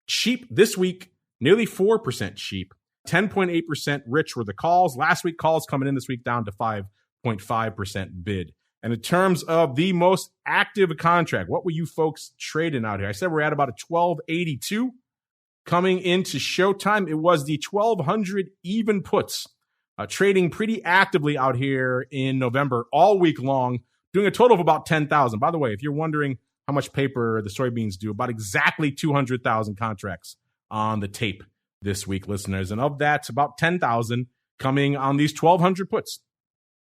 Speaker 2: cheap. This week, nearly 4% cheap. 10.8% rich were the calls. Last week, calls coming in this week down to 5.5% bid. And in terms of the most active contract, what were you folks trading out here? I said we're at about a 1282 coming into showtime. It was the 1200 even puts trading pretty actively out here in November all week long, doing a total of about 10,000. By the way, if you're wondering how much paper the soybeans do, about exactly 200,000 contracts on the tape this week, listeners. And of that, about 10,000 coming on these 1200 puts.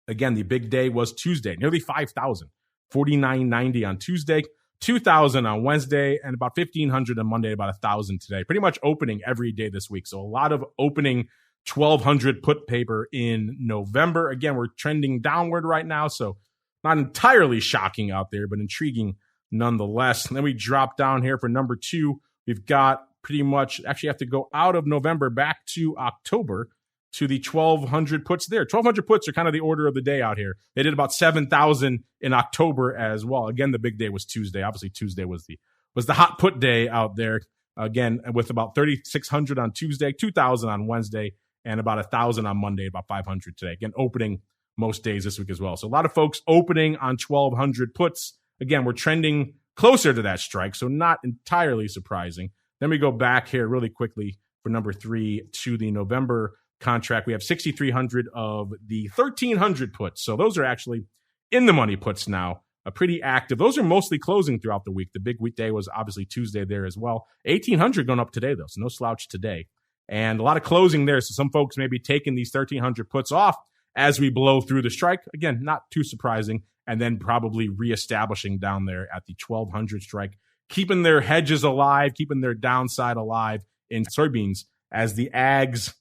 Speaker 2: Again, the big day was Tuesday, nearly 5,000, 49.90 on Tuesday, 2,000 on Wednesday, and about 1,500 on Monday, about 1,000 today. Pretty much opening every day this week. So a lot of opening 1,200 put paper in November. Again, we're trending downward right now, so not entirely shocking out there, but intriguing nonetheless. And then we drop down here for number 2. We've got pretty much, actually have to go out of November back to October to the 1,200 puts there. 1,200 puts are kind of the order of the day out here. They did about 7,000 in October as well. Again, the big day was Tuesday. Obviously, Tuesday was the hot put day out there. Again, with about 3,600 on Tuesday, 2,000 on Wednesday, and about 1,000 on Monday, about 500 today. Again, opening most days this week as well. So a lot of folks opening on 1,200 puts. Again, we're trending closer to that strike, so not entirely surprising. Then we go back here really quickly for number 3 to the November contract. We have 6,300 of the 1,300 puts. So those are actually in the money puts now, pretty active. Those are mostly closing throughout the week. The big weekday was obviously Tuesday there as well. 1,800 going up today, though, so no slouch today. And a lot of closing there. So some folks may be taking these 1,300 puts off as we blow through the strike. Again, not too surprising. And then probably reestablishing down there at the 1,200 strike, keeping their hedges alive, keeping their downside alive in soybeans as the ags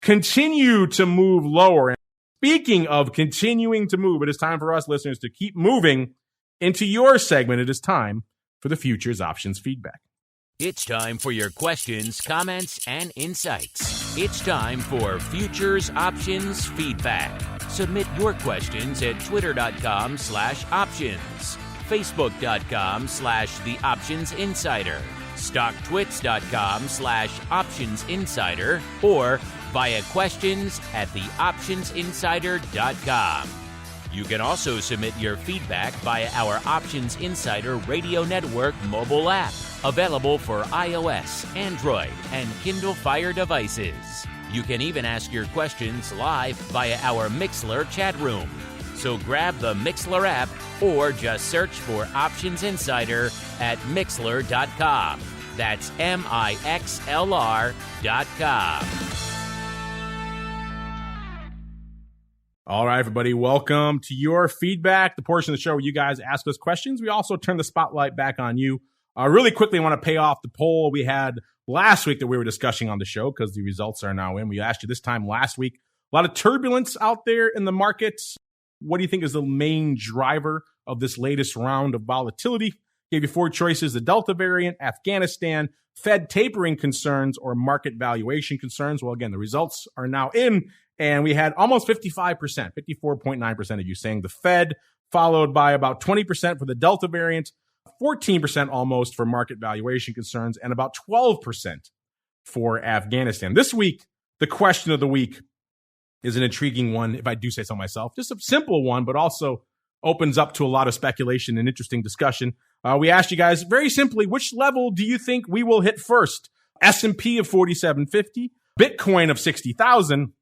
Speaker 2: continue to move lower. And speaking of continuing to move, it is time for us listeners to keep moving into your segment. It is time for the Futures Options Feedback.
Speaker 1: It's time for your questions, comments, and insights. It's time for Futures Options Feedback. Submit your questions at twitter.com/options, facebook.com/theoptionsinsider, stocktwits.com/optionsinsider, or via questions@theoptionsinsider.com. You can also submit your feedback via our Options Insider Radio Network mobile app, available for iOS, Android, and Kindle Fire devices. You can even ask your questions live via our Mixlr chat room. So grab the Mixlr app or just search for Options Insider at Mixlr.com. That's MIXLR.com.
Speaker 2: All right, everybody, welcome to your feedback, the portion of the show where you guys ask us questions. We also turn the spotlight back on you. Really quickly, I want to pay off the poll we had last week that we were discussing on the show because the results are now in. We asked you this time last week. A lot of turbulence out there in the markets. What do you think is the main driver of this latest round of volatility? Gave you 4 choices: the Delta variant, Afghanistan, Fed tapering concerns, or market valuation concerns. Well, again, the results are now in. And we had almost 55%, 54.9% of you saying the Fed, followed by about 20% for the Delta variant, 14% almost for market valuation concerns, and about 12% for Afghanistan. This week, the question of the week is an intriguing one, if I do say so myself. Just a simple one, but also opens up to a lot of speculation and interesting discussion. We asked you guys very simply, which level do you think we will hit first? S&P of 4750, Bitcoin of 60,000,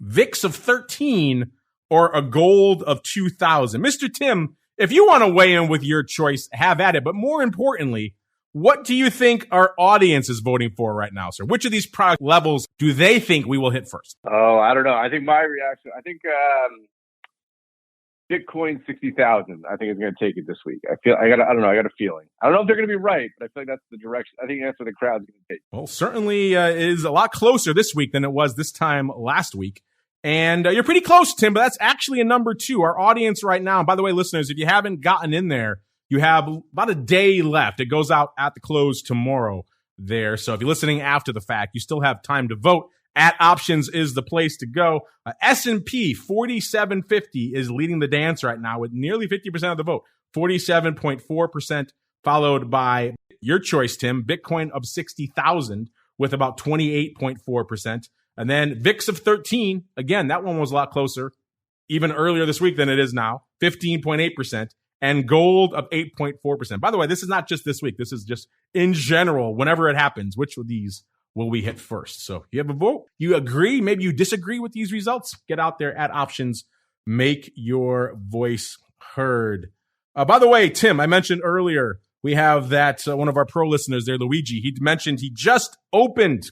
Speaker 2: VIX of 13, or a gold of 2,000. Mr. Tim, if you want to weigh in with your choice, have at it. But more importantly, what do you think our audience is voting for right now, sir? Which of these product levels do they think we will hit first?
Speaker 3: Oh, I don't know. I think my reaction, Bitcoin 60,000, I think is going to take it this week. I got a feeling. I don't know if they're going to be right, but I feel like that's the direction. I think that's where the crowd's going to take.
Speaker 2: Well, certainly is a lot closer this week than it was this time last week. And you're pretty close, Tim, but that's actually a number 2. Our audience right now, by the way, listeners, if you haven't gotten in there, you have about a day left. It goes out at the close tomorrow there. So if you're listening after the fact, you still have time to vote. At Options is the place to go. S&P 4750 is leading the dance right now with nearly 50% of the vote, 47.4%, followed by your choice, Tim, Bitcoin of 60,000 with about 28.4%. And then VIX of 13, again, that one was a lot closer, even earlier this week than it is now, 15.8%, and gold of 8.4%. By the way, this is not just this week. This is just in general, whenever it happens, which of these will we hit first? So you have a vote. You agree, maybe you disagree with these results. Get out there at Options. Make your voice heard. By the way, Tim, I mentioned earlier, we have that one of our pro listeners there, Luigi. He mentioned he just opened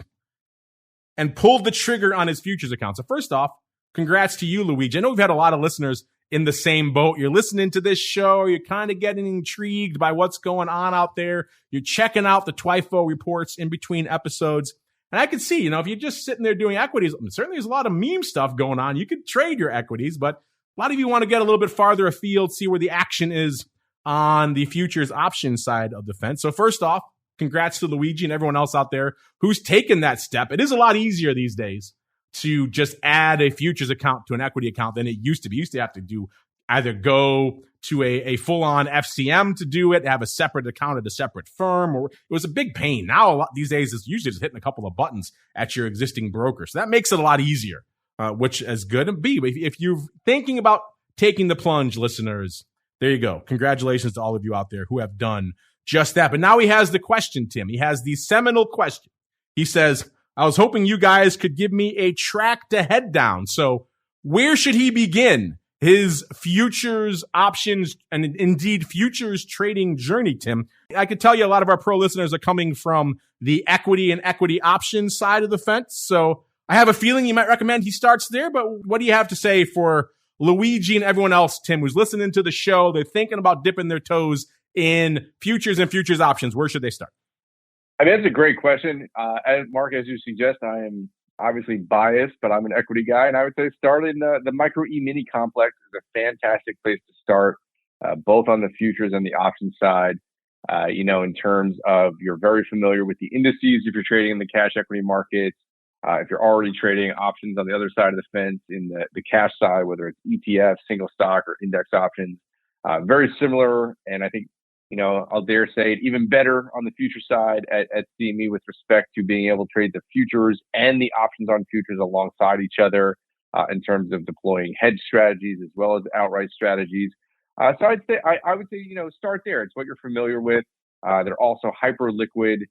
Speaker 2: and pulled the trigger on his futures account. So first off, congrats to you, Luigi. I know we've had a lot of listeners in the same boat. You're listening to this show. You're kind of getting intrigued by what's going on out there. You're checking out the TWIFO reports in between episodes. And I could see, if you're just sitting there doing equities, certainly there's a lot of meme stuff going on. You could trade your equities, but a lot of you want to get a little bit farther afield, see where the action is on the futures option side of the fence. So first off, congrats to Luigi and everyone else out there who's taken that step. It is a lot easier these days to just add a futures account to an equity account than it used to be. You used to have to do either go to a full-on FCM to do it, have a separate account at a separate firm, or it was a big pain. Now, these days, it's usually just hitting a couple of buttons at your existing broker. So that makes it a lot easier, which is good. And B, if you're thinking about taking the plunge, listeners, there you go. Congratulations to all of you out there who have done just that. But now he has the question, Tim. He has the seminal question. He says, I was hoping you guys could give me a track to head down. So where should he begin his futures options and indeed futures trading journey, Tim? I could tell you a lot of our pro listeners are coming from the equity and equity options side of the fence. So I have a feeling you might recommend he starts there. But what do you have to say for Luigi and everyone else, Tim, who's listening to the show? They're thinking about dipping their toes in futures and futures options. Where should they start?
Speaker 3: I mean, that's a great question. Mark, as you suggest, I am obviously biased, but I'm an equity guy. And I would say starting the micro E-mini complex is a fantastic place to start, both on the futures and the options side. In terms of you're very familiar with the indices if you're trading in the cash equity markets. If you're already trading options on the other side of the fence in the cash side, whether it's ETF, single stock, or index options, very similar. And I think, I'll dare say it even better on the future side at CME with respect to being able to trade the futures and the options on futures alongside each other in terms of deploying hedge strategies as well as outright strategies. So I would say, start there. It's what you're familiar with. They're also hyper liquid,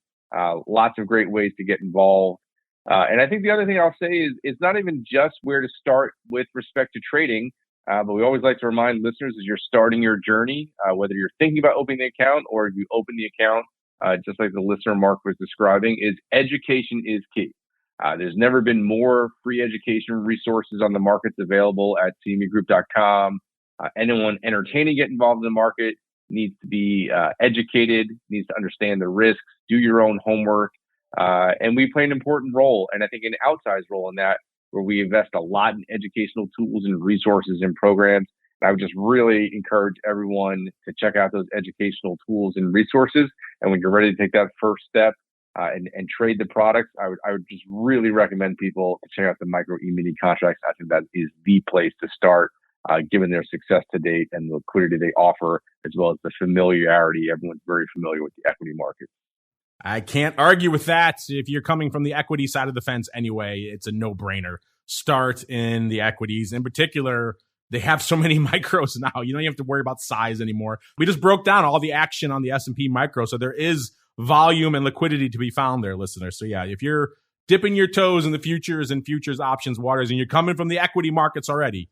Speaker 3: lots of great ways to get involved. And I think the other thing I'll say is it's not even just where to start with respect to trading. But we always like to remind listeners as you're starting your journey, whether you're thinking about opening the account or if you open the account, just like the listener Mark was describing, is education is key. There's never been more free education resources on the markets available at cmegroup.com. Anyone entertaining get involved in the market needs to be educated, needs to understand the risks, do your own homework. And we play an important role, and I think an outsized role in that, where we invest a lot in educational tools and resources and programs. And I would just really encourage everyone to check out those educational tools and resources. And when you're ready to take that first step and trade the products, I would just really recommend people to check out the micro E-mini contracts. I think that is the place to start, given their success to date and the liquidity they offer, as well as the familiarity. Everyone's very familiar with the equity market.
Speaker 2: I can't argue with that. If you're coming from the equity side of the fence anyway, it's a no-brainer. Start in the equities. In particular, they have so many micros now. You don't have to worry about size anymore. We just broke down all the action on the S&P micro, so there is volume and liquidity to be found there, listeners. So yeah, if you're dipping your toes in the futures and futures options waters and you're coming from the equity markets already,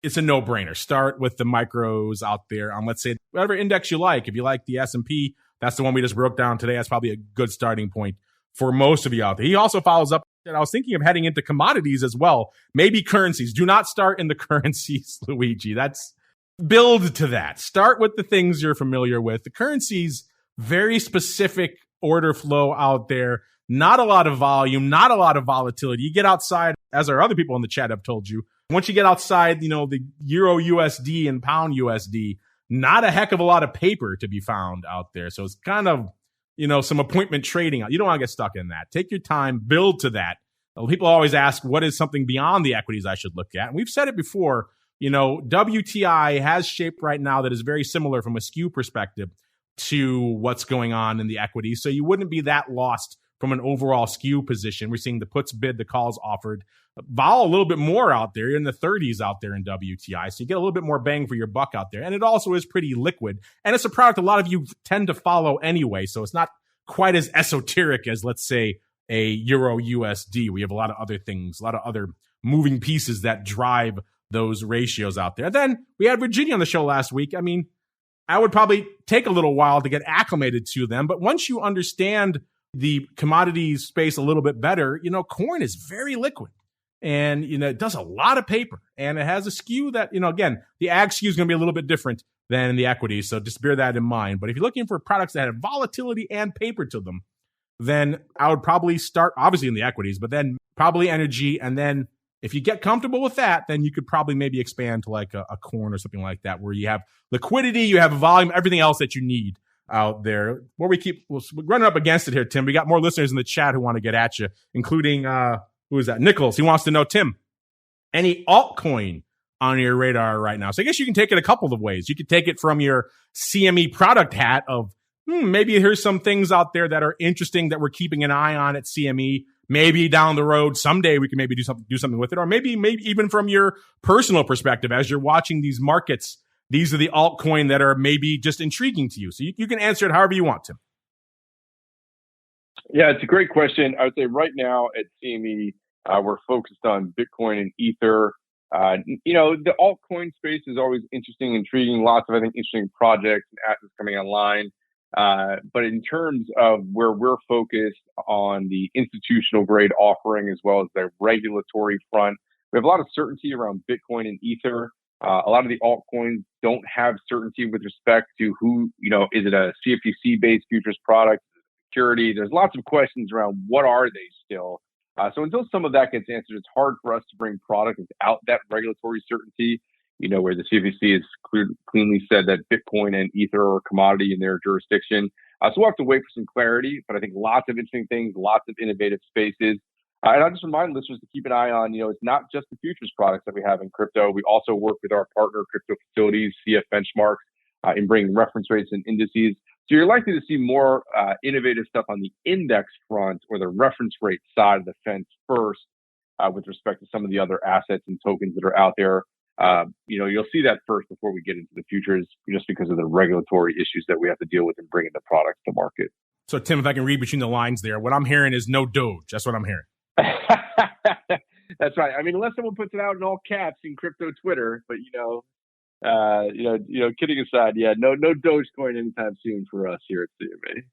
Speaker 2: it's a no-brainer. Start with the micros out there on, let's say, whatever index you like. If you like the S&P, that's the one we just broke down today. That's probably a good starting point for most of you out there. He also follows up, and I was thinking of heading into commodities as well. Maybe currencies. Do not start in the currencies, Luigi. Build to that. Start with the things you're familiar with. The currencies, very specific order flow out there. Not a lot of volume, not a lot of volatility. You get outside, as our other people in the chat have told you, once you get outside, the Euro USD and Pound USD, not a heck of a lot of paper to be found out there. So it's kind of, some appointment trading. You don't want to get stuck in that. Take your time, build to that. People always ask, what is something beyond the equities I should look at? And we've said it before, WTI has shape right now that is very similar from a skew perspective to what's going on in the equities. So you wouldn't be that lost from an overall skew position. We're seeing the puts bid, the calls offered. Vol a little bit more out there. You're in the 30s out there in WTI. So you get a little bit more bang for your buck out there. And it also is pretty liquid. And it's a product a lot of you tend to follow anyway. So it's not quite as esoteric as, let's say, a Euro USD. We have a lot of other things, a lot of other moving pieces that drive those ratios out there. And then we had Virginia on the show last week. I mean, I would probably take a little while to get acclimated to them. But once you understand the commodities space a little bit better, corn is very liquid. And, it does a lot of paper, and it has a skew that, again, the ag skew is going to be a little bit different than in the equities. So just bear that in mind. But if you're looking for products that have volatility and paper to them, then I would probably start obviously in the equities, but then probably energy. And then if you get comfortable with that, then you could probably maybe expand to like a corn or something like that, where you have liquidity, you have volume, everything else that you need out there. We're running up against it here, Tim. We got more listeners in the chat who want to get at you, including, who is that? Nichols. He wants to know, Tim, any altcoin on your radar right now? So I guess you can take it a couple of ways. You could take it from your CME product hat of, maybe here's some things out there that are interesting that we're keeping an eye on at CME. Maybe down the road, someday we can maybe do something with it. Or maybe even from your personal perspective, as you're watching these markets, these are the altcoin that are maybe just intriguing to you. So you can answer it however you want, Tim.
Speaker 3: Yeah, it's a great question. I would say right now at CME, we're focused on Bitcoin and Ether. The altcoin space is always interesting, intriguing, lots of, I think, interesting projects and assets coming online. But in terms of where we're focused on the institutional grade offering, as well as the regulatory front, we have a lot of certainty around Bitcoin and Ether. A lot of the altcoins don't have certainty with respect to who, is it a CFTC based futures product, security? There's lots of questions around what are they still. So until some of that gets answered, it's hard for us to bring product without that regulatory certainty. Where the CFTC has cleanly said that Bitcoin and Ether are a commodity in their jurisdiction. So we'll have to wait for some clarity, but I think lots of interesting things, lots of innovative spaces. And I'll just remind listeners to keep an eye on, it's not just the futures products that we have in crypto. We also work with our partner crypto facilities, CF Benchmarks, in bringing reference rates and indices. So you're likely to see more innovative stuff on the index front or the reference rate side of the fence first with respect to some of the other assets and tokens that are out there. You'll see that first before we get into the futures, just because of the regulatory issues that we have to deal with in bringing the products to market.
Speaker 2: So, Tim, if I can read between the lines there, what I'm hearing is no Doge. That's what I'm hearing.
Speaker 3: That's right. I mean, unless someone puts it out in all caps in crypto Twitter, but kidding aside, yeah, no Dogecoin anytime soon for us here at CME.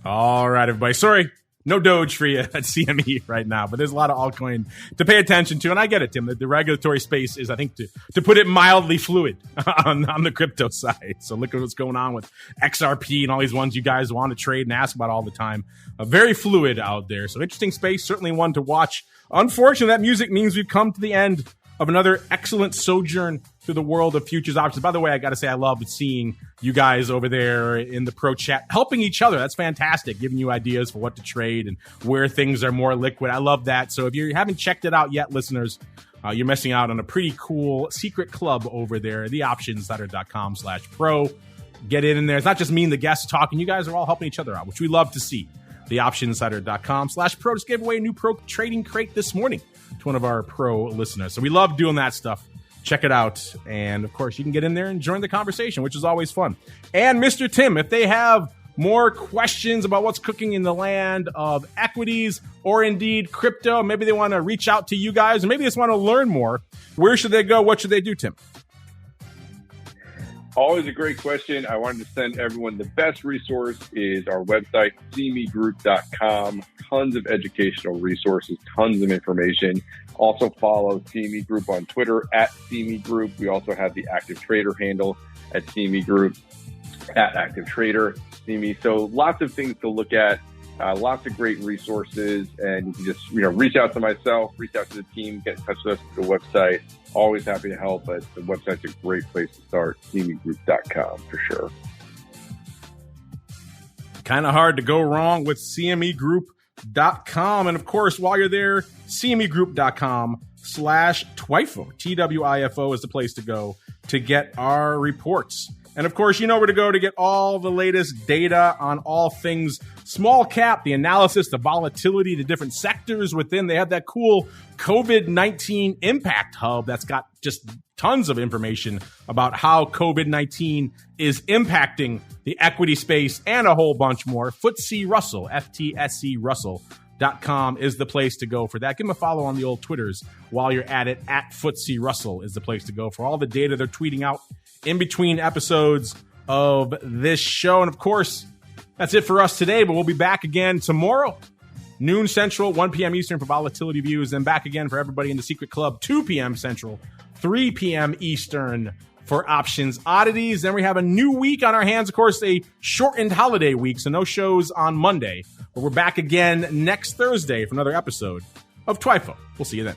Speaker 2: All right, everybody. Sorry. No Doge for you at CME right now, but there's a lot of altcoin to pay attention to. And I get it, Tim. The regulatory space is, I think, to put it mildly, fluid on the crypto side. So look at what's going on with XRP and all these ones you guys want to trade and ask about all the time. Very fluid out there. So interesting space, certainly one to watch. Unfortunately, that music means we've come to the end of another excellent sojourn through the world of futures options. By the way, I got to say, I love seeing you guys over there in the pro chat, helping each other. That's fantastic, giving you ideas for what to trade and where things are more liquid. I love that. So if you haven't checked it out yet, listeners, you're missing out on a pretty cool secret club over there, theoptionsinsider.com/pro. Get in there. It's not just me and the guests talking. You guys are all helping each other out, which we love to see. theoptionsinsider.com/pro. Just gave away a new pro trading crate this morning to one of our pro listeners. So we love doing that stuff. Check it out. And of course, you can get in there and join the conversation, which is always fun. And Mr. Tim, if they have more questions about what's cooking in the land of equities or indeed crypto, maybe they want to reach out to you guys, or maybe they just want to learn more, where should they go? What should they do, Tim?
Speaker 3: Always a great question. I wanted to send everyone the best resource is our website, cmegroup.com. Tons of educational resources, tons of information. Also follow CME Group on Twitter at CME Group. We also have the Active Trader handle at CME Group, at Active Trader CME. So lots of things to look at, lots of great resources, and you can just reach out to myself, reach out to the team, get in touch with us through the website. Always happy to help, but the website's a great place to start, cmegroup.com for sure.
Speaker 2: Kind of hard to go wrong with cmegroup.com. And of course, while you're there, cmegroup.com/TWIFO. TWIFO is the place to go to get our reports. And of course, you know where to go to get all the latest data on all things small cap, the analysis, the volatility, the different sectors within. They have that cool COVID-19 impact hub that's got just tons of information about how COVID-19 is impacting the equity space and a whole bunch more. FTSE Russell, FTSE Russell.com is the place to go for that. Give them a follow on the old Twitters while you're at it. At FTSE Russell is the place to go for all the data they're tweeting out in between episodes of this show. And of course, that's it for us today, but we'll be back again tomorrow noon Central, 1 p.m. Eastern for volatility views. Then back again for everybody in the Secret Club, 2 p.m. Central, 3 p.m. Eastern for options oddities. Then we have a new week on our hands. Of course, a shortened holiday week, so no shows on Monday. But we're back again next Thursday for another episode of TWIFO. We'll see you then.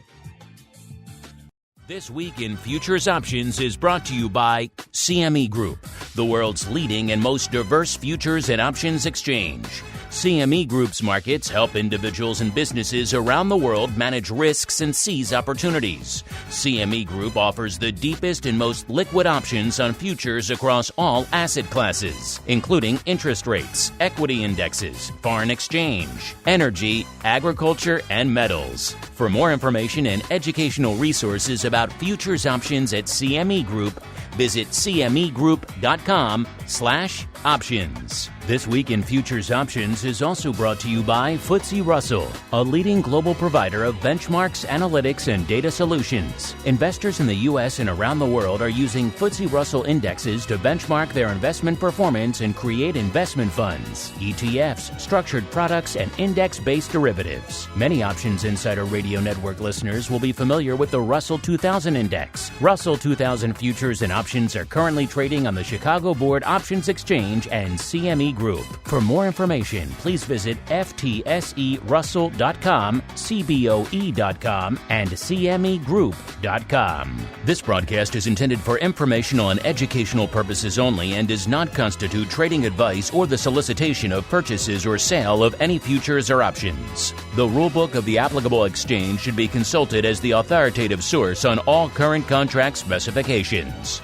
Speaker 1: This Week in Futures Options is brought to you by CME Group, the world's leading and most diverse futures and options exchange. CME Group's markets help individuals and businesses around the world manage risks and seize opportunities. CME Group offers the deepest and most liquid options on futures across all asset classes, including interest rates, equity indexes, foreign exchange, energy, agriculture, and metals. For more information and educational resources about futures options at CME Group, visit cmegroup.com/options. This Week in Futures Options is also brought to you by FTSE Russell, a leading global provider of benchmarks, analytics, and data solutions. Investors in the U.S. and around the world are using FTSE Russell indexes to benchmark their investment performance and create investment funds, ETFs, structured products, and index-based derivatives. Many Options Insider Radio Network listeners will be familiar with the Russell 2000 Index. Russell 2000 futures and options are currently trading on the Chicago Board Options Exchange and CME Group. For more information, please visit ftserussell.com, cboe.com, and cmegroup.com. This broadcast is intended for informational and educational purposes only and does not constitute trading advice or the solicitation of purchases or sale of any futures or options. The rulebook of the applicable exchange should be consulted as the authoritative source on all current contract specifications.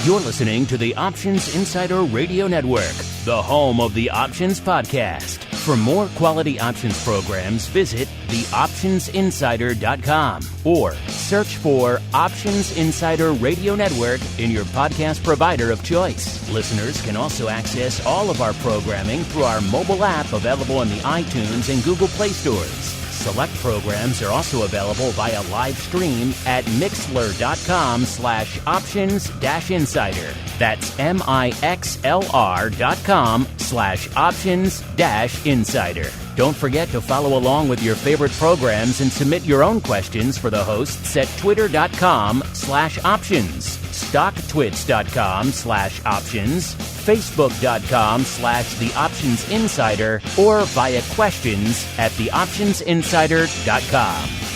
Speaker 1: You're listening to the Options Insider Radio Network, the home of the Options Podcast. For more quality options programs, visit theoptionsinsider.com or search for Options Insider Radio Network in your podcast provider of choice. Listeners can also access all of our programming through our mobile app available in the iTunes and Google Play stores. Select programs are also available via live stream at mixlr.com/options-insider. That's mixlr.com/options-insider. Don't forget to follow along with your favorite programs and submit your own questions for the hosts at twitter.com/options, stocktwits.com/options, facebook.com/theoptionsinsider, or via questions at theoptionsinsider.com.